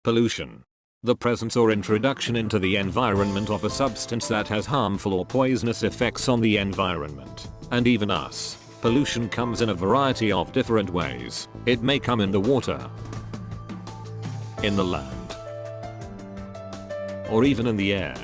Pollution. The presence or introduction into the environment of a substance that has harmful or poisonous effects on the environment, and even us. Pollution comes in a variety of different ways. It may come in the water, in the land, or even in the air.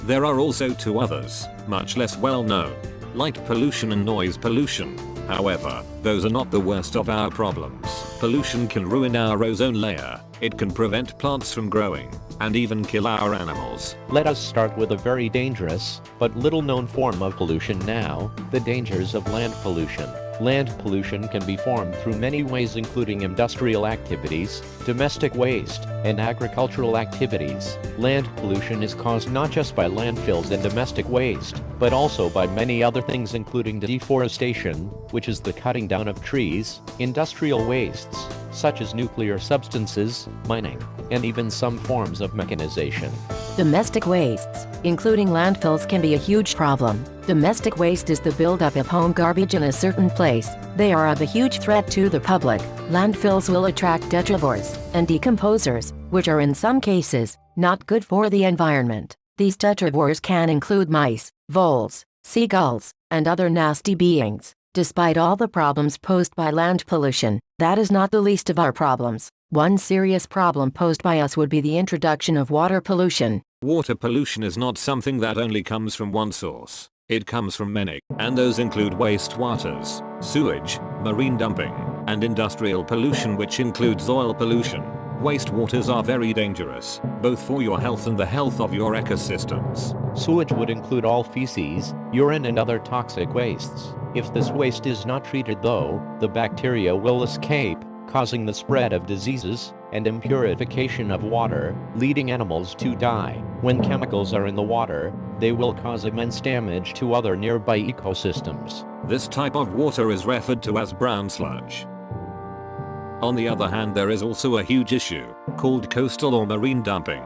There are also two others, much less well known: light pollution and noise pollution. However, those are not the worst of our problems. Pollution can ruin our ozone layer, it can prevent plants from growing, and even kill our animals. Let us start with a very dangerous, but little known form of pollution now, the dangers of land pollution. Land pollution can be formed through many ways, including industrial activities, domestic waste, and agricultural activities. Land pollution is caused not just by landfills and domestic waste, but also by many other things, including deforestation, which is the cutting down of trees, industrial wastes, such as nuclear substances, mining, and even some forms of mechanization. Domestic wastes, including landfills, can be a huge problem. Domestic waste is the buildup of home garbage in a certain place. They are of a huge threat to the public. Landfills will attract detrivores and decomposers, which are in some cases not good for the environment. These detrivores can include mice, voles, seagulls, and other nasty beings. Despite all the problems posed by land pollution, that is not the least of our problems. One serious problem posed by us would be the introduction of water pollution. Water pollution is not something that only comes from one source. It comes from many, and those include wastewaters, sewage, marine dumping, and industrial pollution, which includes oil pollution. Wastewaters are very dangerous, both for your health and the health of your ecosystems. Sewage would include all feces, urine, and other toxic wastes. If this waste is not treated, though, the bacteria will escape, causing the spread of diseases and impurification of water, leading animals to die. When chemicals are in the water, they will cause immense damage to other nearby ecosystems. This type of water is referred to as brown sludge. On the other hand, there is also a huge issue called coastal or marine dumping.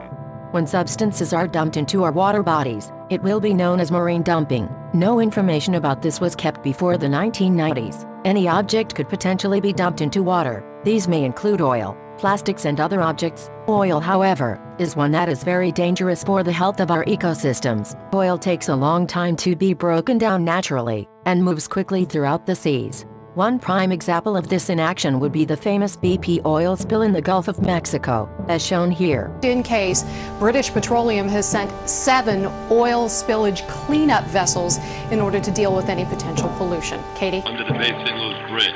When substances are dumped into our water bodies, it will be known as marine dumping. No information about this was kept before the 1990s. Any object could potentially be dumped into water. These may include oil, plastics, and other objects. Oil, however, is one that is very dangerous for the health of our ecosystems. Oil takes a long time to be broken down naturally, and moves quickly throughout the seas. One prime example of this in action would be the famous BP oil spill in the Gulf of Mexico, as shown here. In case, British Petroleum has sent 7 oil spillage cleanup vessels in order to deal with any potential pollution. Katie? Under the Bay St. Louis Bridge.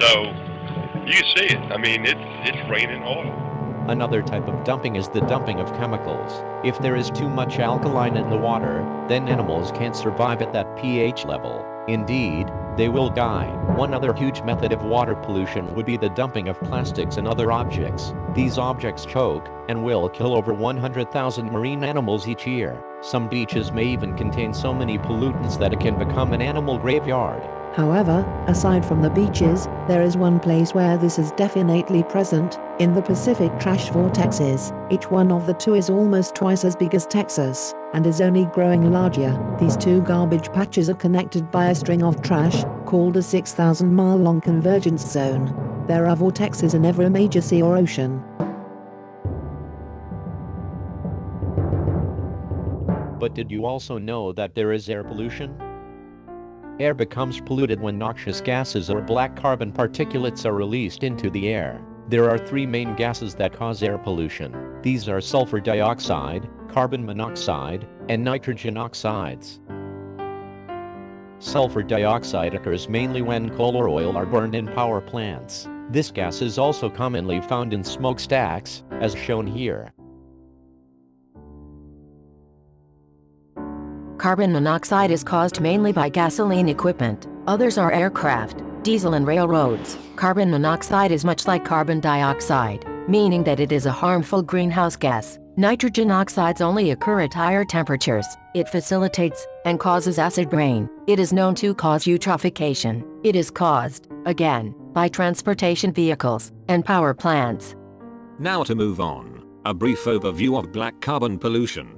So, you see it. I mean, it's raining oil. Another type of dumping is the dumping of chemicals. If there is too much alkaline in the water, then animals can't survive at that pH level. Indeed, they will die. One other huge method of water pollution would be the dumping of plastics and other objects. These objects choke and will kill over 100,000 marine animals each year. Some beaches may even contain so many pollutants that it can become an animal graveyard. However, aside from the beaches, there is one place where this is definitely present, in the Pacific trash vortexes. Each one of the two is almost twice as big as Texas, and is only growing larger. These two garbage patches are connected by a string of trash, called a 6,000-mile-long convergence zone. There are vortexes in every major sea or ocean. But did you also know that there is air pollution? Air becomes polluted when noxious gases or black carbon particulates are released into the air. There are 3 main gases that cause air pollution. These are sulfur dioxide, carbon monoxide, and nitrogen oxides. Sulfur dioxide occurs mainly when coal or oil are burned in power plants. This gas is also commonly found in smokestacks, as shown here. Carbon monoxide is caused mainly by gasoline equipment. Others are aircraft, diesel, and railroads. Carbon monoxide is much like carbon dioxide, meaning that it is a harmful greenhouse gas. Nitrogen oxides only occur at higher temperatures. It facilitates and causes acid rain. It is known to cause eutrophication. It is caused, again, by transportation vehicles and power plants. Now to move on, a brief overview of black carbon pollution.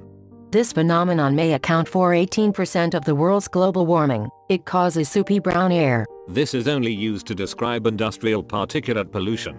This phenomenon may account for 18% of the world's global warming. It causes soupy brown air. This is only used to describe industrial particulate pollution.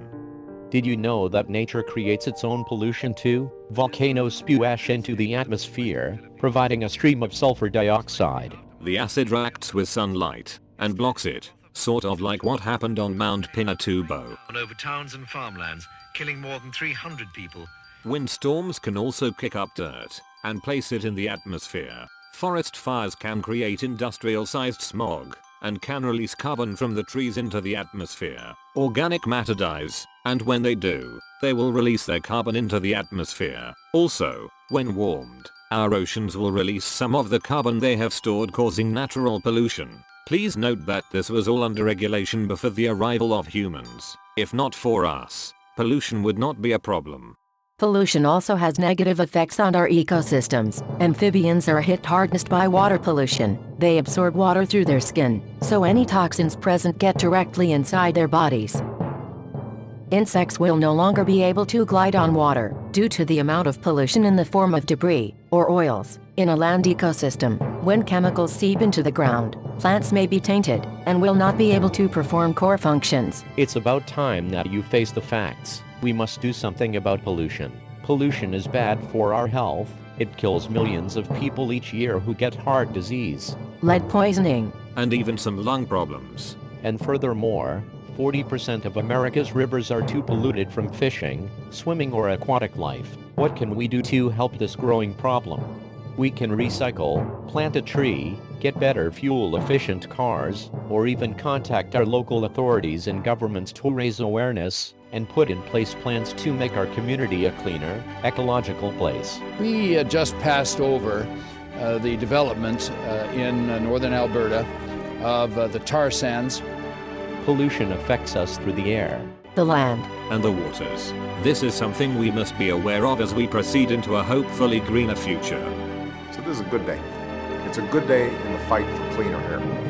Did you know that nature creates its own pollution too? Volcanoes spew ash into the atmosphere, providing a stream of sulfur dioxide. The acid reacts with sunlight and blocks it, sort of like what happened on Mount Pinatubo. Over towns and farmlands, killing more than 300 people. Windstorms can also kick up dirt and place it in the atmosphere. Forest fires can create industrial-sized smog and can release carbon from the trees into the atmosphere. Organic matter dies, and when they do, they will release their carbon into the atmosphere. Also, when warmed, our oceans will release some of the carbon they have stored, causing natural pollution. Please note that this was all under regulation before the arrival of humans. If not for us, pollution would not be a problem. Pollution also has negative effects on our ecosystems. Amphibians are hit hardest by water pollution. They absorb water through their skin, so any toxins present get directly inside their bodies. Insects will no longer be able to glide on water, due to the amount of pollution in the form of debris, or oils, in a land ecosystem. When chemicals seep into the ground, plants may be tainted, and will not be able to perform core functions. It's about time that you face the facts. We must do something about pollution. Pollution is bad for our health. It kills millions of people each year who get heart disease, Lead poisoning, and even some lung problems. and furthermore, 40% of America's rivers are too polluted from fishing, swimming, or aquatic life. What can we do to help this growing problem? We can recycle, plant a tree, get better fuel-efficient cars, or even contact our local authorities and governments to raise awareness and put in place plans to make our community a cleaner, ecological place. We just passed over the development in northern Alberta of the tar sands. Pollution affects us through the air, the land, and the waters. This is something we must be aware of as we proceed into a hopefully greener future. So this is a good day. It's a good day in the fight for cleaner air.